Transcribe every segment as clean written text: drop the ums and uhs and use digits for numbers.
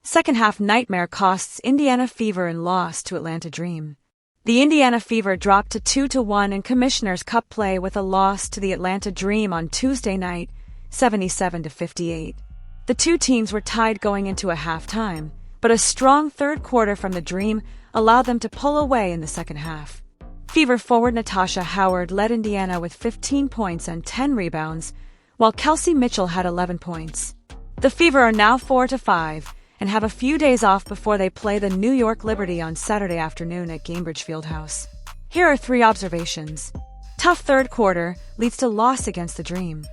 second-half nightmare costs Indiana Fever and loss to Atlanta Dream. The Indiana Fever dropped to 2-1 in Commissioner's Cup play with a loss to the Atlanta Dream on Tuesday night, 77-58. The two teams were tied going into a halftime, but a strong third quarter from the Dream allowed them to pull away in the second half. Fever forward Natasha Howard led Indiana with 15 points and 10 rebounds, while Kelsey Mitchell had 11 points. The Fever are now 4-5 and have a few days off before they play the New York Liberty on Saturday afternoon at Gainbridge Fieldhouse. Here are 3 observations. Tough third quarter leads to loss against the Dream.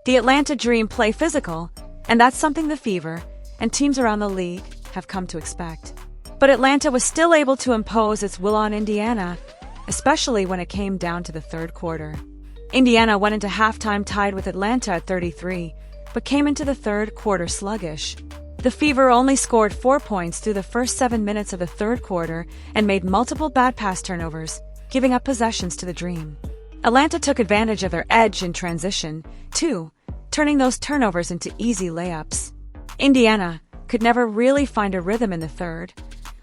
The Atlanta Dream play physical, and that's something the Fever and teams around the league have come to expect. But Atlanta was still able to impose its will on Indiana, especially when it came down to the third quarter. Indiana went into halftime tied with Atlanta at 33, but came into the third quarter sluggish. The Fever only scored 4 points through the first 7 minutes of the third quarter and made multiple bad pass turnovers, giving up possessions to the Dream. Atlanta took advantage of their edge in transition, too, turning those turnovers into easy layups. Indiana could never really find a rhythm in the third,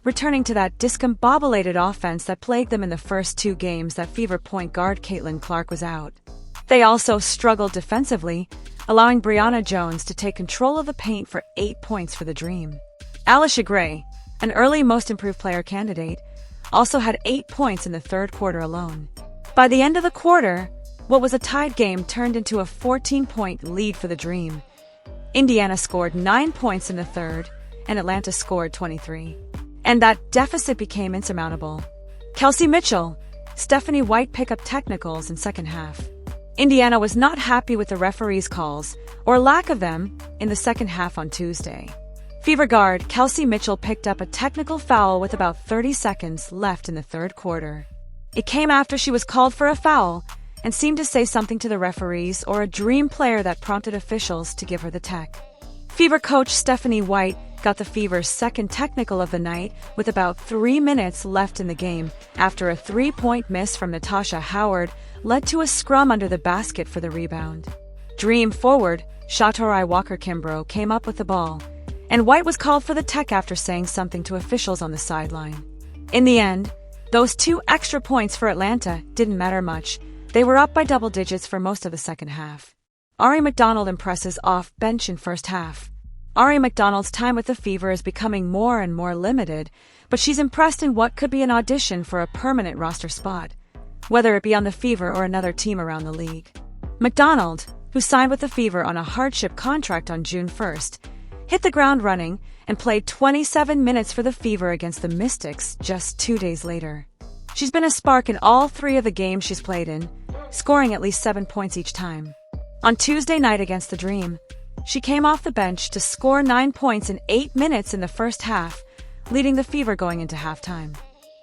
returning to that discombobulated offense that plagued them in the first 2 games that Fever point guard Caitlin Clark was out. They also struggled defensively, allowing Brionna Jones to take control of the paint for 8 points for the Dream. Allisha Gray, an early Most Improved Player candidate, also had 8 points in the third quarter alone. By the end of the quarter, what was a tied game turned into a 14-point lead for the Dream. Indiana scored 9 points in the third, and Atlanta scored 23. And that deficit became insurmountable. Kelsey Mitchell, Stephanie White pick up technicals in second half. Indiana was not happy with the referee's calls, or lack of them, in the second half on Tuesday. Fever guard Kelsey Mitchell picked up a technical foul with about 30 seconds left in the third quarter. It came after she was called for a foul and seemed to say something to the referees or a Dream player that prompted officials to give her the tech. Fever coach Stephanie White got the Fever's second technical of the night with about 3 minutes left in the game after a 3-point miss from Natasha Howard led to a scrum under the basket for the rebound. Dream forward Shatorai Walker-Kimbrough came up with the ball, and White was called for the tech after saying something to officials on the sideline. In the end, those 2 extra points for Atlanta didn't matter much. They were up by double digits for most of the second half. Ari McDonald impresses off bench in first half. Ari McDonald's time with the Fever is becoming more and more limited, but she's impressed in what could be an audition for a permanent roster spot, whether it be on the Fever or another team around the league. McDonald, who signed with the Fever on a hardship contract on June 1st, hit the ground running and played 27 minutes for the Fever against the Mystics just 2 days later. She's been a spark in all 3 of the games she's played in, scoring at least 7 points each time. On Tuesday night against the Dream, she came off the bench to score 9 points in 8 minutes in the first half, leading the Fever going into halftime.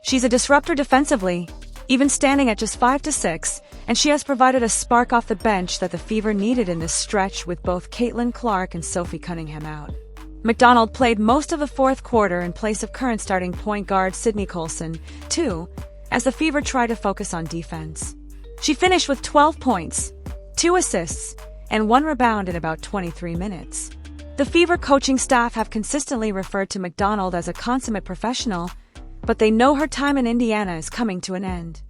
She's a disruptor defensively, even standing at just 5-6, and she has provided a spark off the bench that the Fever needed in this stretch with both Caitlin Clark and Sophie Cunningham out. McDonald played most of the fourth quarter in place of current starting point guard Sydney Colson, too, as the Fever tried to focus on defense. She finished with 12 points, 2 assists, and 1 rebound in about 23 minutes. The Fever coaching staff have consistently referred to McDonald as a consummate professional, but they know her time in Indiana is coming to an end.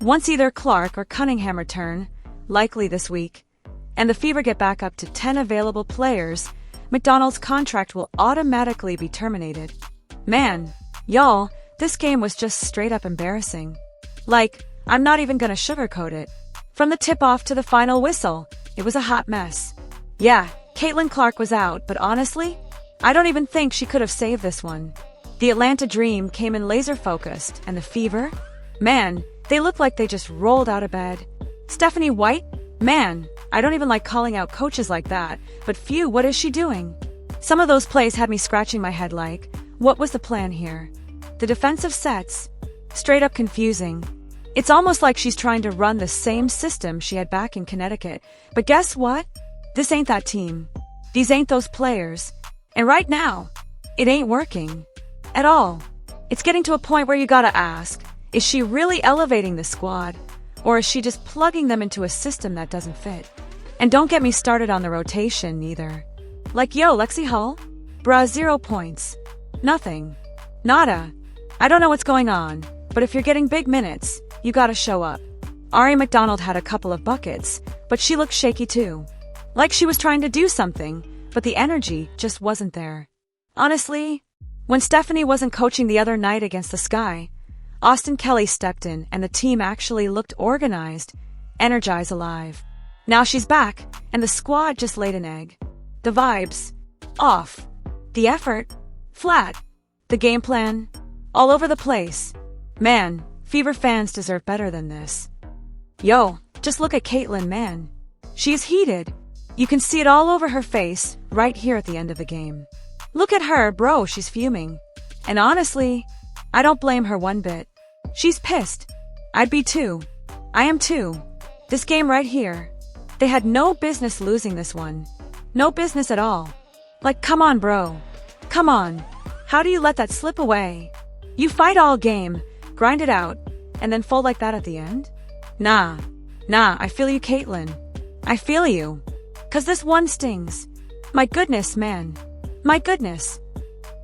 Once either Clark or Cunningham return, likely this week, and the Fever get back up to 10 available players, McDonald's contract will automatically be terminated. Man, y'all, this game was just straight up embarrassing. Like, I'm not even gonna sugarcoat it. From the tip-off to the final whistle, it was a hot mess. Yeah, Caitlin Clark was out, but honestly, I don't even think she could have saved this one. The Atlanta Dream came in laser-focused, and the Fever? Man, they looked like they just rolled out of bed. Stephanie White? Man, I don't even like calling out coaches like that, but phew, what is she doing? Some of those plays had me scratching my head like, what was the plan here? The defensive sets? Straight up confusing. It's almost like she's trying to run the same system she had back in Connecticut. But guess what? This ain't that team. These ain't those players. And right now, it ain't working. At all. It's getting to a point where you gotta ask, is she really elevating the squad? Or is she just plugging them into a system that doesn't fit? And don't get me started on the rotation, neither. Like, yo, Lexi Hull? Bruh, 0 points. Nothing. Nada. I don't know what's going on, but if you're getting big minutes, you gotta show up. Ari McDonald had a couple of buckets, but she looked shaky too. Like she was trying to do something, but the energy just wasn't there. Honestly, when Stephanie wasn't coaching the other night against the Sky, Austin Kelly stepped in and the team actually looked organized, energized, alive. Now she's back, and the squad just laid an egg. The vibes, off. The effort, flat. The game plan, all over the place. Man, Fever fans deserve better than this. Yo, just look at Caitlin, man. She's heated. You can see it all over her face, right here at the end of the game. Look at her, bro, she's fuming. And honestly, I don't blame her one bit. She's pissed. I'd be too. I am too. This game right here. They had no business losing this one. No business at all. Like, come on, bro. Come on. How do you let that slip away? You fight all game, grind it out, and then fold like that at the end? Nah, I feel you, Caitlin. I feel you. 'Cause this one stings. My goodness, man. My goodness.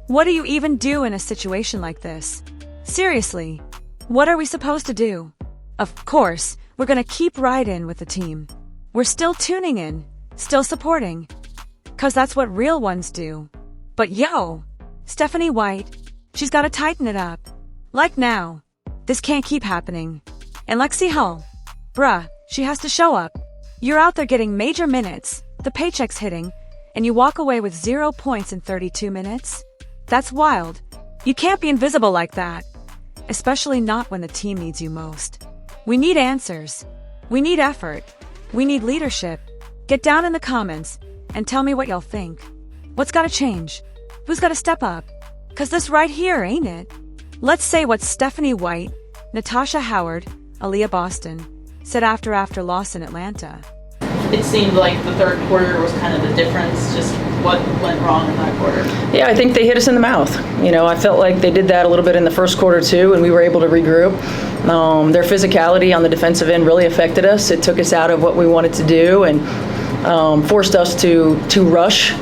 What do you even do in a situation like this? Seriously, what are we supposed to do? Of course, we're gonna keep right in with the team. We're still tuning in, still supporting. 'Cause that's what real ones do. But yo, Stephanie White, she's gotta tighten it up. Like now. This can't keep happening. And Lexi Hull, bruh, she has to show up. You're out there getting major minutes, the paycheck's hitting, and you walk away with 0 points in 32 minutes? That's wild. You can't be invisible like that. Especially not when the team needs you most. We need answers. We need effort. We need leadership. Get down in the comments and tell me what y'all think. What's gotta change? Who's gotta step up? 'Cause this right here, ain't it? Let's say what Stephanie White, Natasha Howard, Aaliyah Boston, said after loss in Atlanta. It seemed like the third quarter was kind of the difference, just what went wrong in that quarter. Yeah, I think they hit us in the mouth. I felt like they did that a little bit in the first quarter too, and we were able to regroup. Their physicality on the defensive end really affected us. It took us out of what we wanted to do and forced us to rush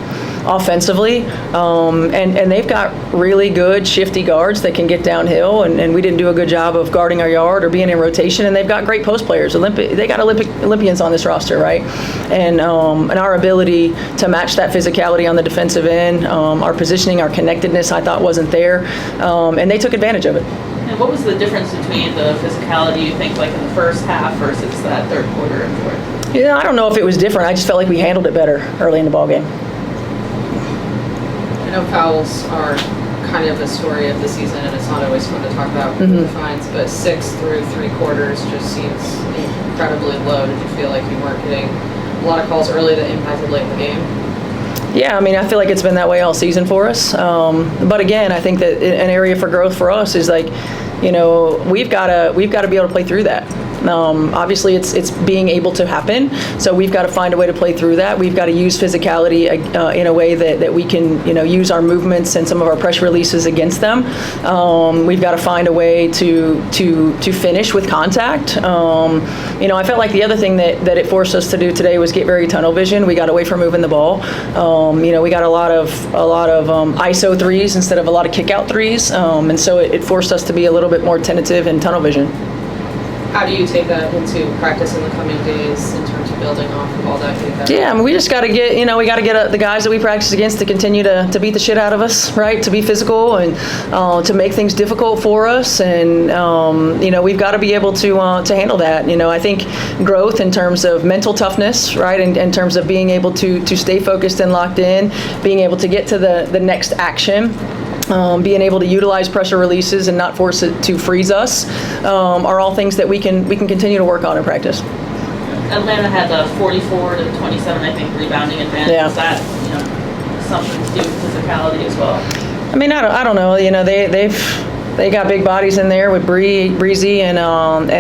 offensively, and they've got really good shifty guards that can get downhill, and we didn't do a good job of guarding our yard or being in rotation, and they've got great post players. They got Olympians on this roster, right? And our ability to match that physicality on the defensive end, our positioning, our connectedness, I thought wasn't there, and they took advantage of it. And what was the difference between the physicality, you think, like in the first half versus that third quarter and fourth? Yeah, I don't know if it was different. I just felt like we handled it better early in the ballgame. I know fouls are kind of the story of the season, and it's not always fun to talk about the fines, but 6 through 3 quarters just seems incredibly low. Did you feel like you weren't getting a lot of calls early that impacted late in the game? Yeah, I feel like it's been that way all season for us. But again, I think that an area for growth for us is like, we've got to be able to play through that. Obviously, it's being able to happen, so we've got to find a way to play through that. We've got to use physicality in a way that we can, use our movements and some of our pressure releases against them. We've got to find a way to finish with contact. I felt like the other thing that it forced us to do today was get very tunnel vision. We got away from moving the ball. We got a lot of ISO threes instead of a lot of kick out threes, and so it forced us to be a little bit more tentative in tunnel vision. How do you take that into practice in the coming days in terms of building off of all that feedback? Yeah, we just got to get, we got to get the guys that we practice against to continue to beat the shit out of us, right? To be physical and to make things difficult for us. And, we've got to be able to handle that. I think growth in terms of mental toughness, right? In terms of being able to stay focused and locked in, being able to get to the next action. Being able to utilize pressure releases and not force it to freeze us are all things that we can continue to work on in practice. Atlanta had a 44 to 27, I think, rebounding advantage. Yeah. Is that something to do with physicality as well? I don't know. They got big bodies in there with Breezy and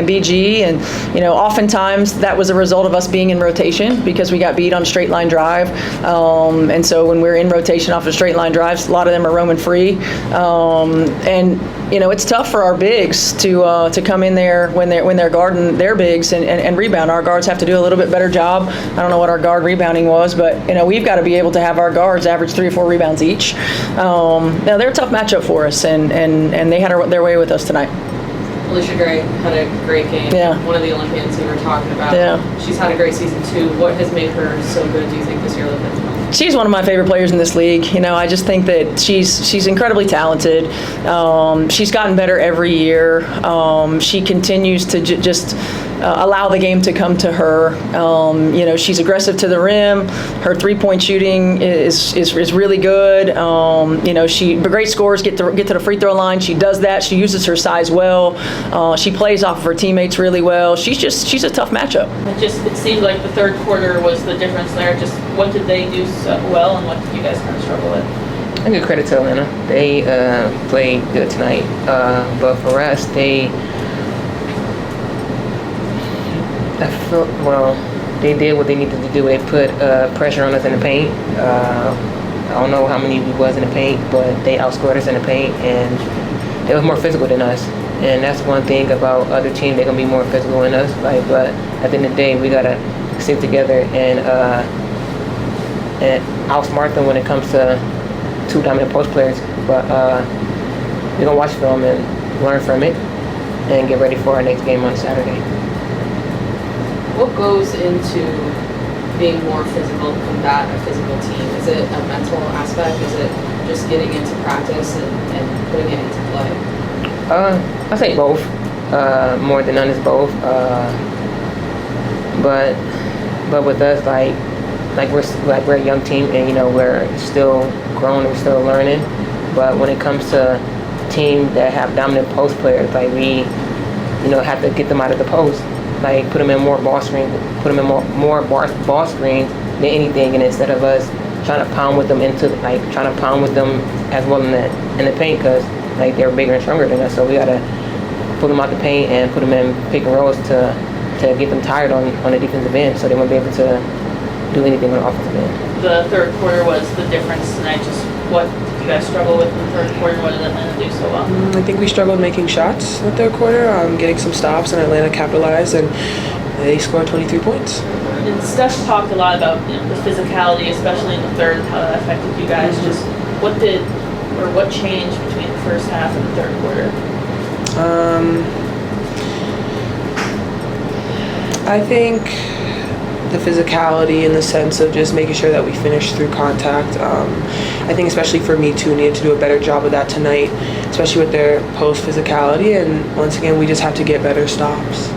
BG, and oftentimes that was a result of us being in rotation because we got beat on straight line drive, and so when we're in rotation off of straight line drives, a lot of them are roaming free, and it's tough for our bigs to come in there when they're guarding their bigs and rebound. Our guards have to do a little bit better job. I don't know what our guard rebounding was, but we've got to be able to have our guards average 3 or 4 rebounds each. Now they're a tough matchup for us, and they had their way with us tonight. Allisha Gray had a great game. Yeah. One of the Olympians we were talking about. Yeah. She's had a great season too. What has made her so good, do you think, this year, Olympians? She's one of my favorite players in this league. I just think that she's incredibly talented. She's gotten better every year. She continues to just allow the game to come to her. She's aggressive to the rim. Her 3-point shooting is really good. Great scorers get to the free throw line. She does that. She uses her size well. She plays off of her teammates really well. She's a tough matchup. It seemed like the third quarter was the difference there. Just what did they do so well, and what did you guys kind of struggle with? I give credit to Atlanta. They played good tonight, but for us, they did what they needed to do. They put pressure on us in the paint. I don't know how many we was in the paint, but they outscored us in the paint, and they was more physical than us. And that's one thing about other teams; they're gonna be more physical than us. But at the end of the day, we gotta stick together and outsmart them when it comes to 2 dominant post players. But we're gonna watch film and learn from it, and get ready for our next game on Saturday. What goes into being more physical to combat a physical team? Is it a mental aspect? Is it just getting into practice and putting it into play? I say both. More than none is both. But with us, we're a young team, and we're still growing, we're still learning. But when it comes to teams that have dominant post players, we have to get them out of the post. Put them in more ball screens, put them in more ball screens than anything, and instead of us trying to pound with them as well in the paint, because they're bigger and stronger than us. So we gotta pull them out the paint and put them in pick and rolls to get them tired on the defensive end, so they won't be able to do anything on the offensive end. The third quarter was the difference tonight. Just what did you guys struggle with in the third quarter? What did Atlanta do so well? I think we struggled making shots in the third quarter, getting some stops, and Atlanta capitalized, and they scored 23 points. And Steph talked a lot about the physicality, especially in the third, how that affected you guys. Mm-hmm. Just what changed between the first half and the third quarter? I think the physicality in the sense of just making sure that we finish through contact. I think especially for me too, needed to do a better job of that tonight, especially with their post physicality. And once again, we just have to get better stops.